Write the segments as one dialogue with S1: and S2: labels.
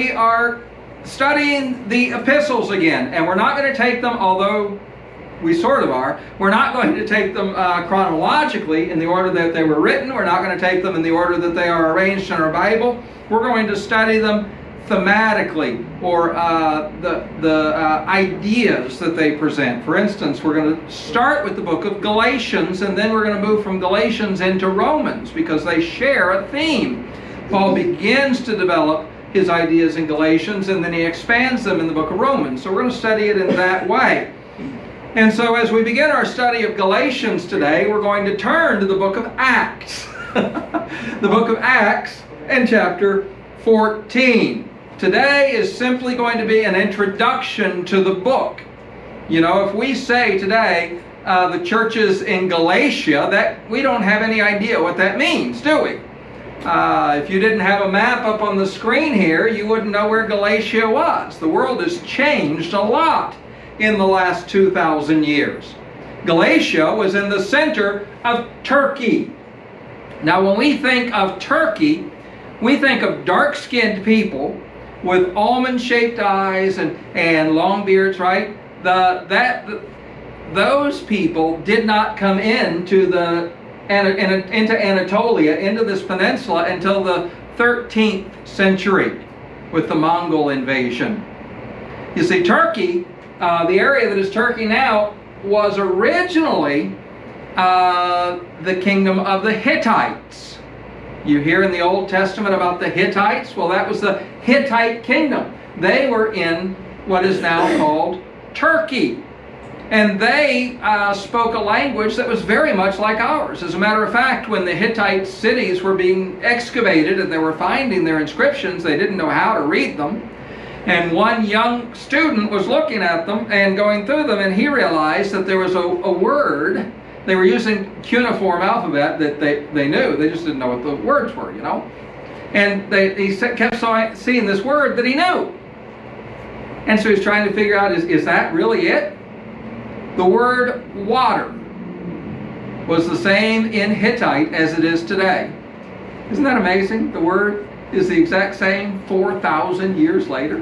S1: we are studying the epistles again, and we're not going to take them, although we sort of are, we're not going to take them chronologically in the order that they were written. We're not going to take them in the order that they are arranged in our Bible. We're going to study them thematically, or the ideas that they present. For instance, we're going to start with the book of Galatians, and then we're going to move from Galatians into Romans, because they share a theme. Paul begins to develop his ideas in Galatians, and then he expands them in the book of Romans. So we're going to study it in that way. And so as we begin our study of Galatians today, we're going to turn to the book of Acts. The book of Acts and chapter 14. Today is simply going to be an introduction to the book. You know, if we say today the churches in Galatia, that we don't have any idea what that means, do we? If you didn't have a map up on the screen here, you wouldn't know where Galatia was. The world has changed a lot in the last 2,000 years. Galatia was in the center of Turkey. Now, when we think of Turkey, we think of dark-skinned people with almond-shaped eyes and long beards, right? Those people did not come into Anatolia, into this peninsula, until the 13th century with the Mongol invasion. You see, Turkey, the area that is Turkey now, was originally the kingdom of the Hittites. You hear in the Old Testament about the Hittites? Well, that was the Hittite kingdom. They were in what is now called Turkey. And they spoke a language that was very much like ours. As a matter of fact, when the Hittite cities were being excavated and they were finding their inscriptions, they didn't know how to read them. And one young student was looking at them and going through them, and he realized that there was a word. They were using cuneiform alphabet that they knew. They just didn't know what the words were, you know. And he kept seeing this word that he knew. And so he's trying to figure out, is that really it? The word water was the same in Hittite as it is today. Isn't that amazing? The word is the exact same 4,000 years later.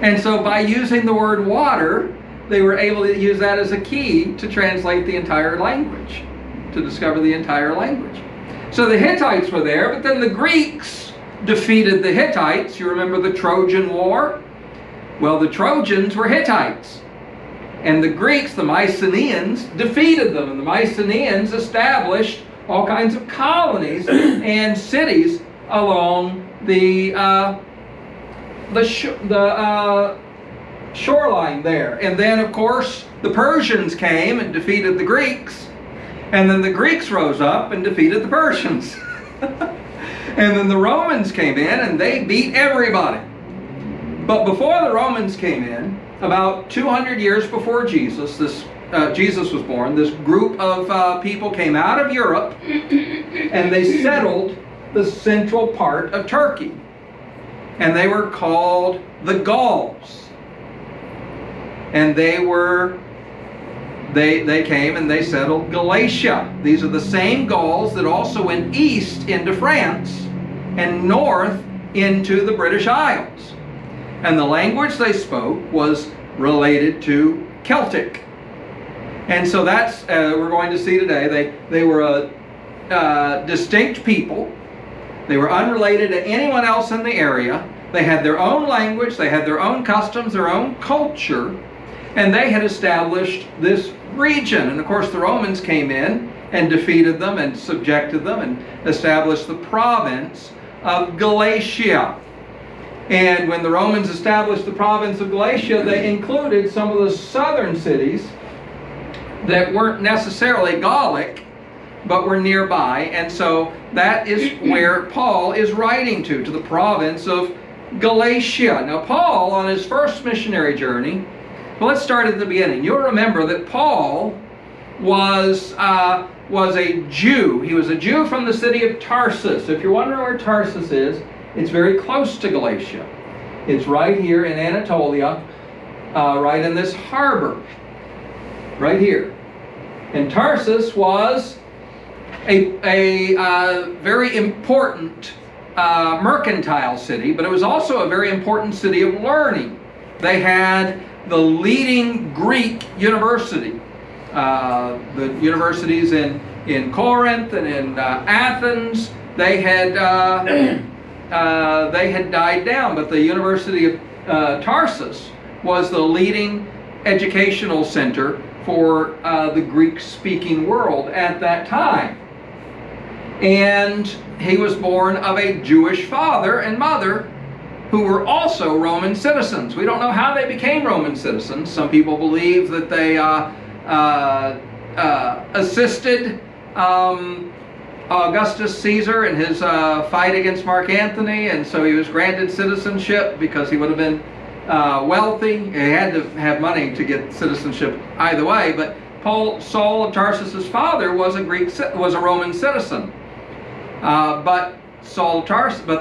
S1: And so by using the word water, they were able to use that as a key to translate the entire language, to discover the entire language. So the Hittites were there, but then the Greeks defeated the Hittites. You remember the Trojan War? Well, the Trojans were Hittites. And the Greeks, the Mycenaeans, defeated them. And the Mycenaeans established all kinds of colonies and cities along the shoreline there. And then, of course, the Persians came and defeated the Greeks. And then the Greeks rose up and defeated the Persians. And then the Romans came in and they beat everybody. But before the Romans came in, about 200 years before Jesus was born, this group of people came out of Europe and they settled the central part of Turkey. And they were called the Gauls. And they came and they settled Galatia. These are the same Gauls that also went east into France and north into the British Isles. And the language they spoke was related to Celtic. And so that's, we're going to see today, they were a distinct people. They were unrelated to anyone else in the area. They had their own language, they had their own customs, their own culture, and they had established this region. And of course the Romans came in and defeated them and subjected them and established the province of Galatia. And when the Romans established the province of Galatia, they included some of the southern cities that weren't necessarily Gallic, but were nearby. And so that is where Paul is writing to the province of Galatia. Now Paul, on his first missionary journey, well, let's start at the beginning. You'll remember that Paul was a Jew. He was a Jew from the city of Tarsus. If you're wondering where Tarsus is, it's very close to Galatia. It's right here in Anatolia, right in this harbor, right here. And Tarsus was a very important mercantile city, but it was also a very important city of learning. They had the leading Greek university. The universities in Corinth and in Athens, they had died down, but the University of Tarsus was the leading educational center for the Greek-speaking world at that time. And he was born of a Jewish father and mother who were also Roman citizens. We don't know how they became Roman citizens. Some people believe that they assisted Augustus Caesar in his fight against Mark Antony, and so he was granted citizenship because he would have been wealthy. He had to have money to get citizenship either way, but Saul of Tarsus's father was a Roman citizen. But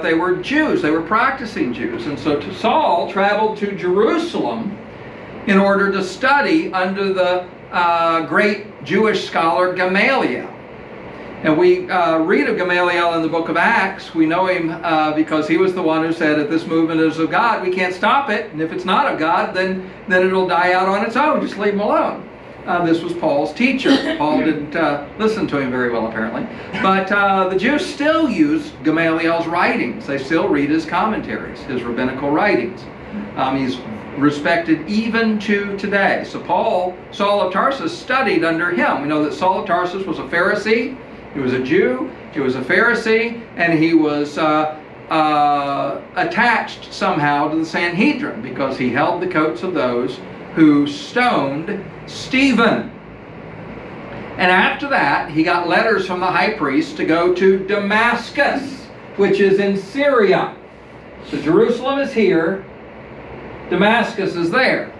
S1: they were Jews. They were practicing Jews, and so Saul traveled to Jerusalem in order to study under the great Jewish scholar Gamaliel. And we read of Gamaliel in the book of Acts. We know him because he was the one who said, if this movement is of God, we can't stop it. And if it's not of God, then it'll die out on its own. Just leave him alone. This was Paul's teacher. Paul didn't listen to him very well, apparently. But the Jews still use Gamaliel's writings. They still read his commentaries, his rabbinical writings. He's respected even to today. So Saul of Tarsus studied under him. We know that Saul of Tarsus was a Pharisee. He was a Jew, he was a Pharisee, and he was attached somehow to the Sanhedrin because he held the coats of those who stoned Stephen. And after that, he got letters from the high priest to go to Damascus, which is in Syria. So Jerusalem is here, Damascus is there.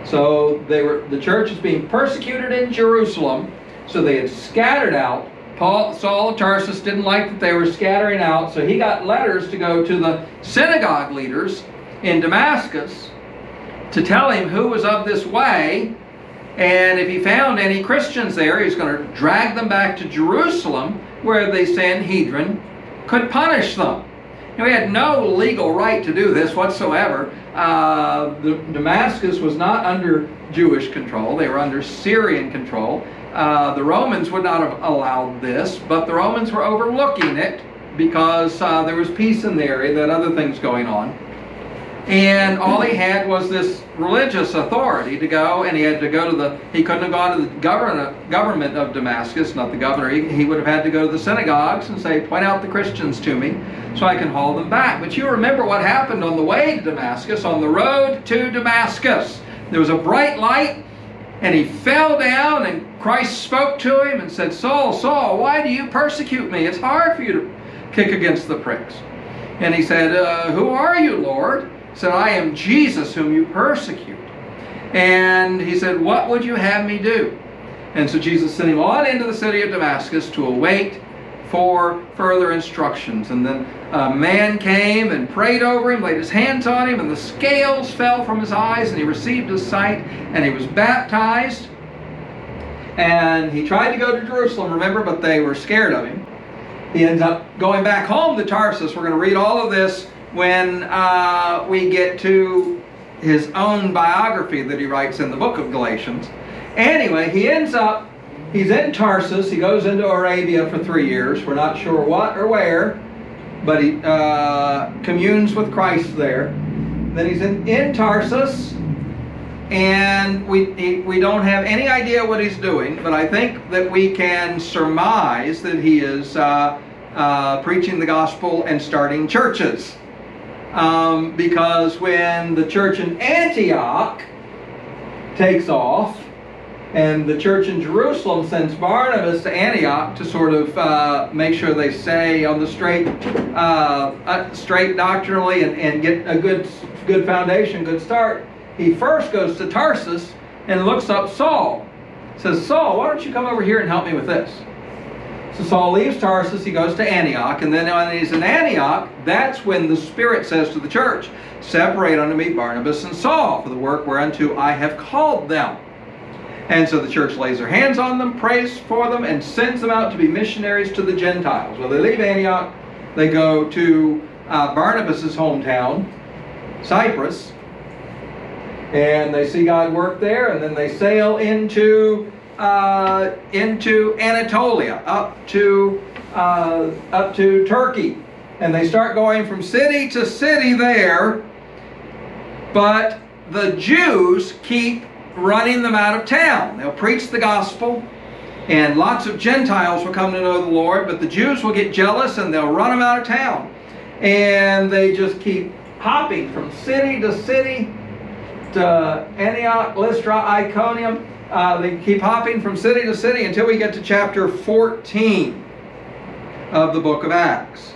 S1: So the church is being persecuted in Jerusalem. So they had scattered out. Saul of Tarsus didn't like that they were scattering out, so he got letters to go to the synagogue leaders in Damascus to tell him who was of this way, and if he found any Christians there, he's going to drag them back to Jerusalem, where the Sanhedrin could punish them. Now, he had no legal right to do this whatsoever. Damascus was not under Jewish control. They were under Syrian control. The Romans would not have allowed this, but the Romans were overlooking it because there was peace in the area, that other things going on. And all he had was this religious authority to go, and he had to go to he couldn't have gone to the government of Damascus, not the governor. He would have had to go to the synagogues and say, point out the Christians to me so I can haul them back. But you remember what happened on the way to Damascus, on the road to Damascus. There was a bright light, and he fell down, and Christ spoke to him and said, Saul, Saul, why do you persecute me? It's hard for you to kick against the pricks. And he said, who are you, Lord? He said, I am Jesus whom you persecute. And he said, what would you have me do? And so Jesus sent him on into the city of Damascus to await for further instructions. And then a man came and prayed over him, laid his hands on him, and the scales fell from his eyes, and he received his sight, and he was baptized. And he tried to go to Jerusalem, remember, but they were scared of him. He ends up going back home to Tarsus. We're going to read all of this when we get to his own biography that he writes in the book of Galatians. Anyway, he's in Tarsus. He goes into Arabia for 3 years. We're not sure what or where, but he communes with Christ there. Then he's in Tarsus, and we don't have any idea what he's doing, but I think that we can surmise that he is preaching the gospel and starting churches. Because when the church in Antioch takes off, and the church in Jerusalem sends Barnabas to Antioch to sort of make sure they stay on the straight doctrinally and get a good foundation, good start, he first goes to Tarsus and looks up Saul. Says, Saul, why don't you come over here and help me with this? So Saul leaves Tarsus, he goes to Antioch, and then when he's in Antioch, that's when the Spirit says to the church, separate unto me Barnabas and Saul for the work whereunto I have called them. And so the church lays their hands on them, prays for them, and sends them out to be missionaries to the Gentiles. Well, they leave Antioch, They go to Barnabas' hometown, Cyprus, and they see God work there, and then they sail into Anatolia, up to Turkey, and they start going from city to city there. But the Jews keep running them out of town. They'll preach the gospel, and lots of Gentiles will come to know the Lord, but the Jews will get jealous and they'll run them out of town. And they just keep hopping from city to city, to Antioch, Lystra, Iconium. They keep hopping from city to city until we get to chapter 14 of the book of Acts.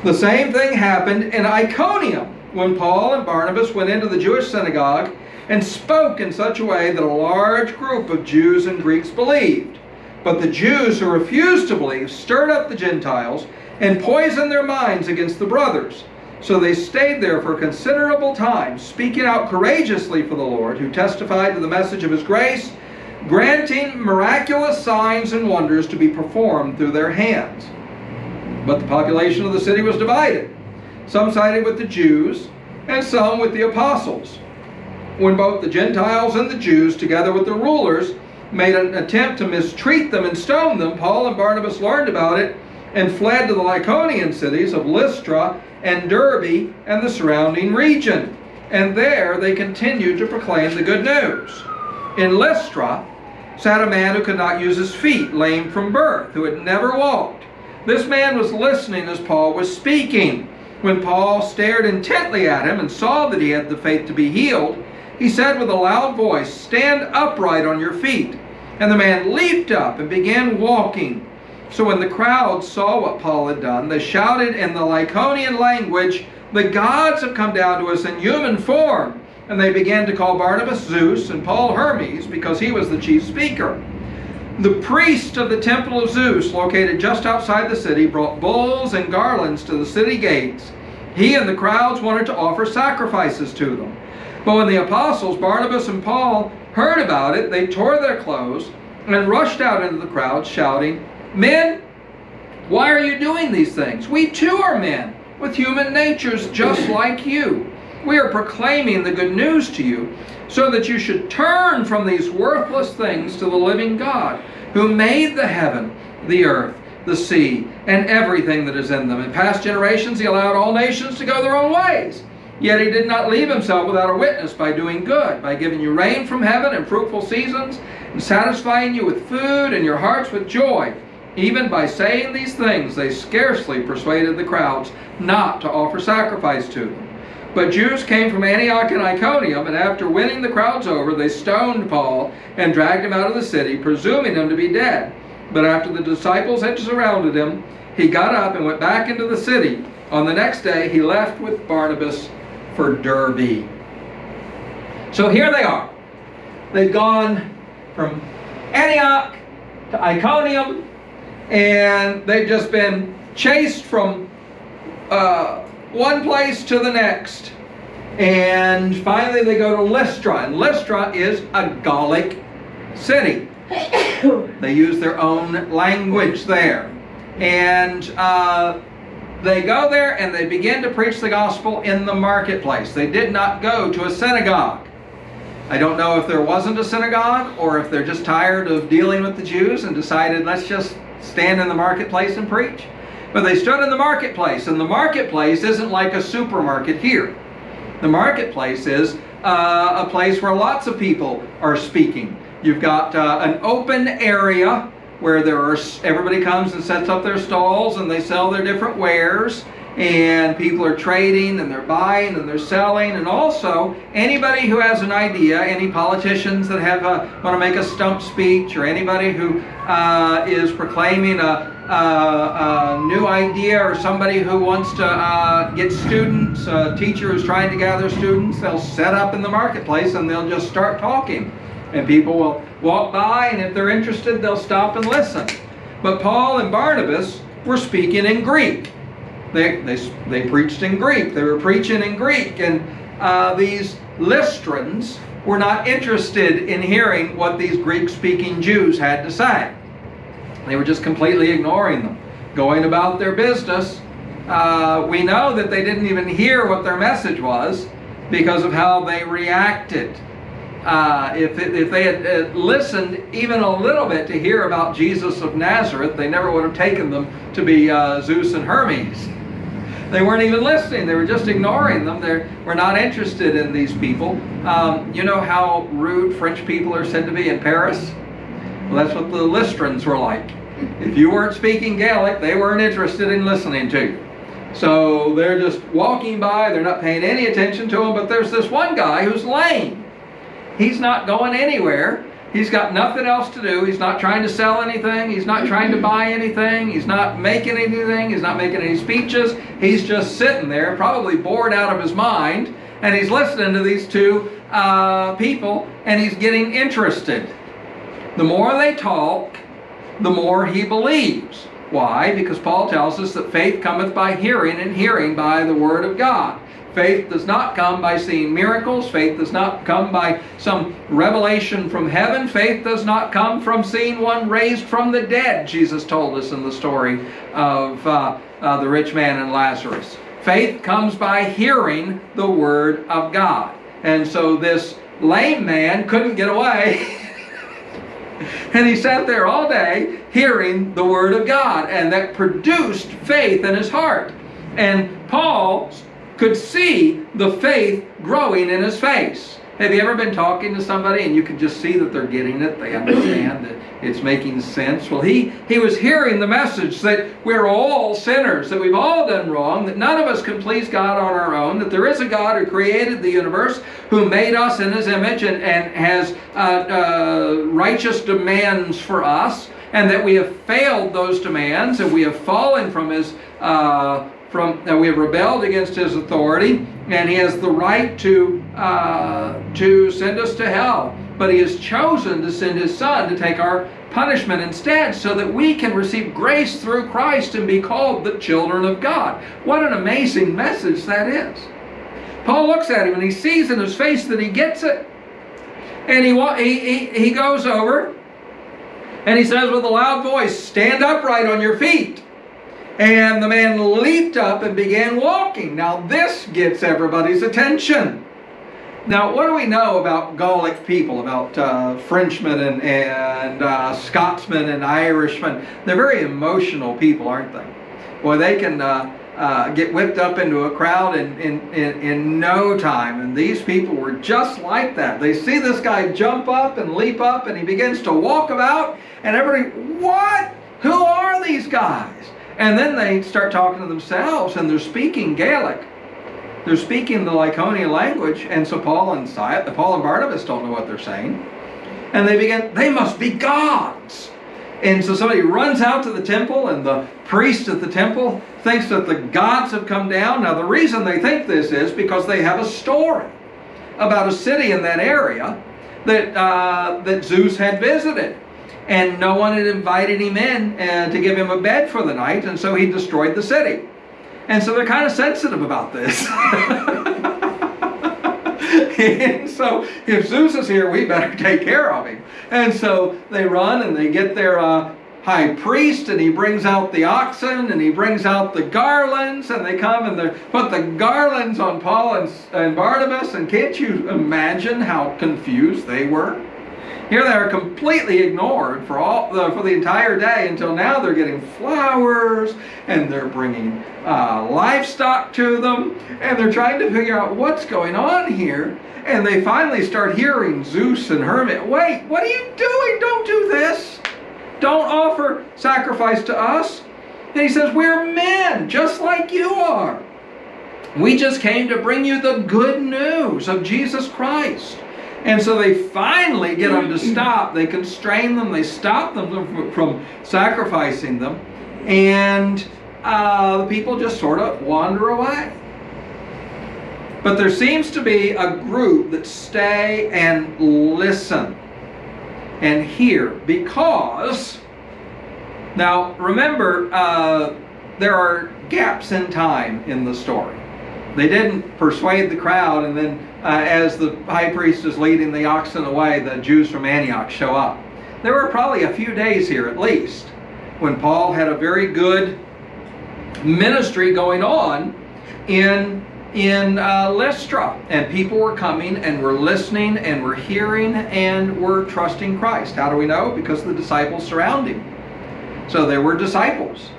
S1: The same thing happened in Iconium when Paul and Barnabas went into the Jewish synagogue and spoke in such a way that a large group of Jews and Greeks believed. But the Jews who refused to believe stirred up the Gentiles and poisoned their minds against the brothers. So they stayed there for a considerable time, speaking out courageously for the Lord, who testified to the message of his grace, granting miraculous signs and wonders to be performed through their hands. But the population of the city was divided. Some sided with the Jews, and some with the apostles. When both the Gentiles and the Jews, together with the rulers, made an attempt to mistreat them and stone them, Paul and Barnabas learned about it and fled to the Lycaonian cities of Lystra and Derbe and the surrounding region. And there they continued to proclaim the good news. In Lystra sat a man who could not use his feet, lame from birth, who had never walked. This man was listening as Paul was speaking. When Paul stared intently at him and saw that he had the faith to be healed, he said with a loud voice, "Stand upright on your feet." And the man leaped up and began walking. So when the crowd saw what Paul had done, they shouted in the Lycaonian language, "The gods have come down to us in human form." And they began to call Barnabas Zeus and Paul Hermes, because he was the chief speaker. The priest of the temple of Zeus, located just outside the city, brought bulls and garlands to the city gates. He and the crowds wanted to offer sacrifices to them. But when the apostles, Barnabas and Paul, heard about it, they tore their clothes and rushed out into the crowd, shouting, "Men, why are you doing these things? We too are men, with human natures just like you. We are proclaiming the good news to you, so that you should turn from these worthless things to the living God, who made the heaven, the earth, the sea, and everything that is in them. In past generations he allowed all nations to go their own ways. Yet he did not leave himself without a witness by doing good, by giving you rain from heaven and fruitful seasons, and satisfying you with food and your hearts with joy. Even by saying these things, they scarcely persuaded the crowds not to offer sacrifice to them. But Jews came from Antioch and Iconium, and after winning the crowds over, they stoned Paul and dragged him out of the city, presuming him to be dead. But after the disciples had surrounded him, he got up and went back into the city. On the next day, he left with Barnabas for Derbe. So here they are. They've gone from Antioch to Iconium, and they've just been chased from one place to the next. And finally they go to Lystra, and Lystra is a Gallic city. They use their own language there. And they go there and they begin to preach the gospel in the marketplace. They did not go to a synagogue. I don't know if there wasn't a synagogue, or if they're just tired of dealing with the Jews and decided, let's just stand in the marketplace and preach. But they stood in the marketplace, and the marketplace isn't like a supermarket here. The marketplace is a place where lots of people are speaking. You've got an open area where everybody comes and sets up their stalls, and they sell their different wares, and people are trading and they're buying and they're selling. And also anybody who has an idea, any politicians that want to make a stump speech, or anybody who is proclaiming a new idea, or somebody who wants to get students, a teacher who's trying to gather students, they'll set up in the marketplace and they'll just start talking. And people will walk by, and if they're interested, they'll stop and listen. But Paul and Barnabas were speaking in Greek. They preached in Greek. They were preaching in Greek. And these Lystrans were not interested in hearing what these Greek-speaking Jews had to say. They were just completely ignoring them, going about their business, we know that they didn't even hear what their message was because of how they reacted. If they had listened even a little bit to hear about Jesus of Nazareth, they never would have taken them to be Zeus and Hermes. They weren't even listening. They were just ignoring them. They were not interested in these people. You know how rude French people are said to be in Paris? Well, that's what the Lystrans were like. If you weren't speaking Gaelic, they weren't interested in listening to you. So they're just walking by. They're not paying any attention to them. But there's this one guy who's lame. He's not going anywhere. He's got nothing else to do. He's not trying to sell anything. He's not trying to buy anything. He's not making anything. He's not making any speeches. He's just sitting there, probably bored out of his mind, and he's listening to these two people, and he's getting interested. The more they talk, the more he believes. Why? Because Paul tells us that faith cometh by hearing, and hearing by the word of God. Faith does not come by seeing miracles. Faith does not come by some revelation from heaven. Faith does not come from seeing one raised from the dead, Jesus told us in the story of the rich man and Lazarus. Faith comes by hearing the word of God. And so this lame man couldn't get away. And he sat there all day hearing the word of God. And that produced faith in his heart. And Paul could see the faith growing in his face. Have you ever been talking to somebody and you can just see that they're getting it? They understand that it's making sense. Well, he was hearing the message that we're all sinners, that we've all done wrong, that none of us can please God on our own, that there is a God who created the universe, who made us in His image and has righteous demands for us, and that we have failed those demands and we have fallen from His we have rebelled against His authority, and He has the right to send us to hell. But He has chosen to send His Son to take our punishment instead, so that we can receive grace through Christ and be called the children of God. What an amazing message that is. Paul looks at him and he sees in his face that he gets it. And he goes over and he says with a loud voice, "Stand upright on your feet." And the man leaped up and began walking. Now this gets everybody's attention. Now what do we know about Gallic people, about Frenchmen and Scotsmen and Irishmen? They're very emotional people, aren't they? Boy, they can get whipped up into a crowd in no time. And these people were just like that. They see this guy jump up and leap up, and he begins to walk about, and everybody, what? Who are these guys? And then they start talking to themselves, and they're speaking Gaelic. They're speaking the Lycaonian language, and so Paul and Barnabas don't know what they're saying. And they must be gods. And so somebody runs out to the temple, and the priest at the temple thinks that the gods have come down. Now the reason they think this is because they have a story about a city in that area that Zeus had visited. And no one had invited him in to give him a bed for the night, and so he destroyed the city. And so they're kind of sensitive about this. And so if Zeus is here, we better take care of him. And so they run and they get their high priest, and he brings out the oxen and he brings out the garlands, and they come and they put the garlands on Paul and Barnabas. And can't you imagine how confused they were? Here they are completely ignored for the entire day, until now they're getting flowers and they're bringing livestock to them, and they're trying to figure out what's going on here. And they finally start hearing Zeus and Hermes. Wait, what are you doing? Don't do this. Don't offer sacrifice to us. And he says, we're men just like you are. We just came to bring you the good news of Jesus Christ. And so they finally get them to stop. They constrain them. They stop them from sacrificing them. And the people just sort of wander away. But there seems to be a group that stay and listen and hear. Because, now remember, there are gaps in time in the story. They didn't persuade the crowd, and then as the high priest is leading the oxen away, the Jews from Antioch show up. There were probably a few days here at least when Paul had a very good ministry going on in Lystra, and people were coming and were listening and were hearing and were trusting Christ. How do we know? Because the disciples surround him. So there were disciples.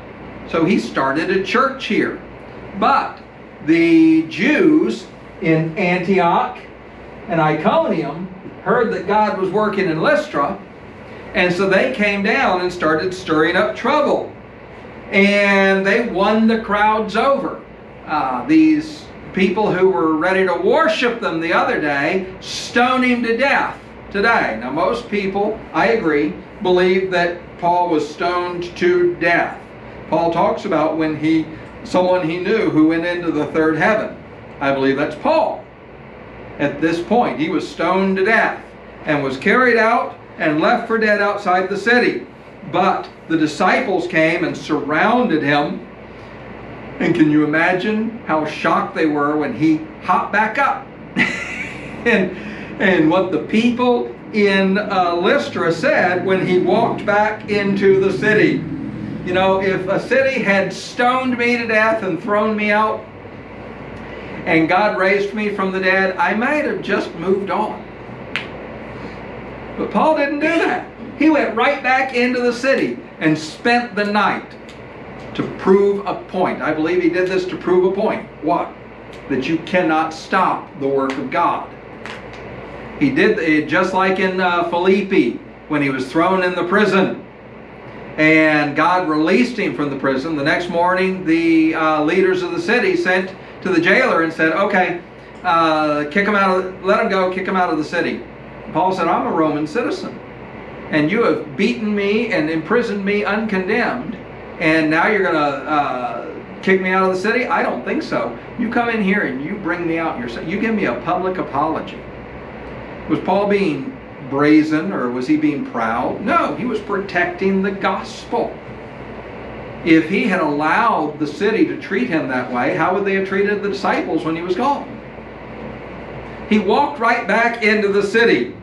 S1: So he started a church here. But the Jews in Antioch and Iconium heard that God was working in Lystra, and so they came down and started stirring up trouble. And they won the crowds over. These people who were ready to worship them the other day stone him to death today. Now most people, I agree, believe that Paul was stoned to death. Paul talks about when someone he knew who went into the third heaven. I believe that's Paul. At this point, he was stoned to death and was carried out and left for dead outside the city. But the disciples came and surrounded him. And can you imagine how shocked they were when he hopped back up? and what the people in Lystra said when he walked back into the city. You know, if a city had stoned me to death and thrown me out, and God raised me from the dead, I might have just moved on. But Paul didn't do that. He went right back into the city and spent the night to prove a point. I believe he did this to prove a point. What? That you cannot stop the work of God. He did it just like in Philippi when he was thrown in the prison. And God released him from the prison. The next morning, the leaders of the city sent to the jailer and said, okay, kick him out, let him go, kick him out of the city. Paul said, I'm a Roman citizen, and you have beaten me and imprisoned me uncondemned, and now you're going to kick me out of the city? I don't think so. You come in here and you bring me out yourself. You give me a public apology. Was Paul being brazen, or was he being proud? No, he was protecting the gospel. If he had allowed the city to treat him that way, how would they have treated the disciples when he was gone? He walked right back into the city,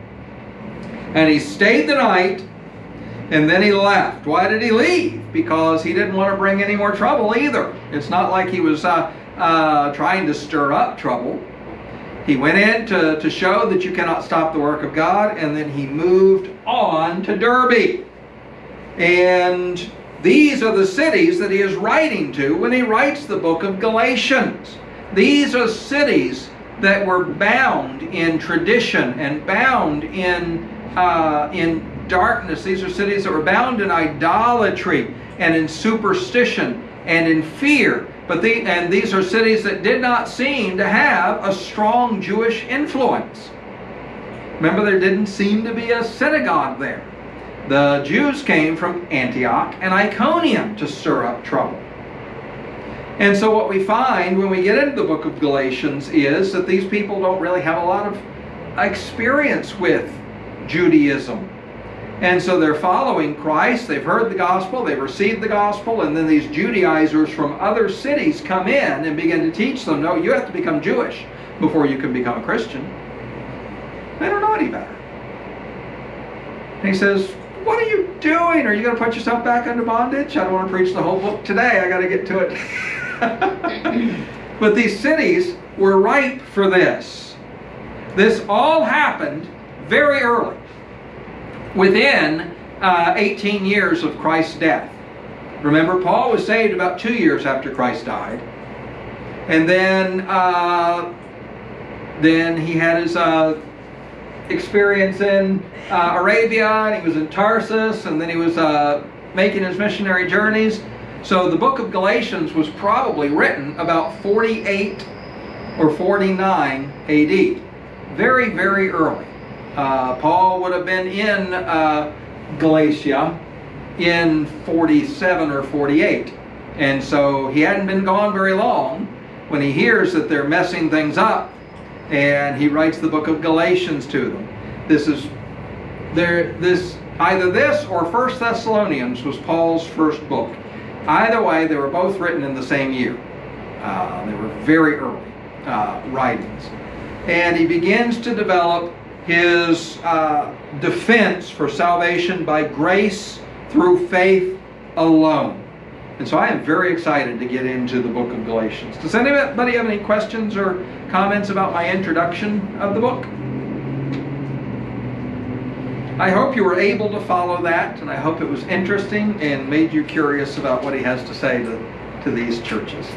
S1: and he stayed the night, and then he left. Why did he leave? Because he didn't want to bring any more trouble either. It's not like he was trying to stir up trouble. He went in to show that you cannot stop the work of God, and then he moved on to Derbe. And these are the cities that he is writing to when he writes the book of Galatians. These are cities that were bound in tradition and bound in darkness. These are cities that were bound in idolatry and in superstition and in fear. And these are cities that did not seem to have a strong Jewish influence. Remember, there didn't seem to be a synagogue there. The Jews came from Antioch and Iconium to stir up trouble. And so what we find when we get into the book of Galatians is that these people don't really have a lot of experience with Judaism. And so they're following Christ, they've heard the gospel, they've received the gospel, and then these Judaizers from other cities come in and begin to teach them, no, you have to become Jewish before you can become a Christian. They don't know any better. And he says, what are you doing? Are you going to put yourself back under bondage? I don't want to preach the whole book today, I got to get to it. But these cities were ripe for this. This all happened very early, within 18 years of Christ's death. Remember, Paul was saved about 2 years after Christ died. And then he had his experience in Arabia, and he was in Tarsus, and then he was making his missionary journeys. So the book of Galatians was probably written about 48 or 49 AD. Very, very early. Paul would have been in Galatia in 47 or 48. And so he hadn't been gone very long when he hears that they're messing things up, and he writes the book of Galatians to them. Either this or 1 Thessalonians was Paul's first book. Either way, they were both written in the same year. They were very early writings. And he begins to develop his defense for salvation by grace through faith alone. And so I am very excited to get into the book of Galatians. Does anybody have any questions or comments about my introduction of the book? I hope you were able to follow that, and I hope it was interesting and made you curious about what he has to say to these churches.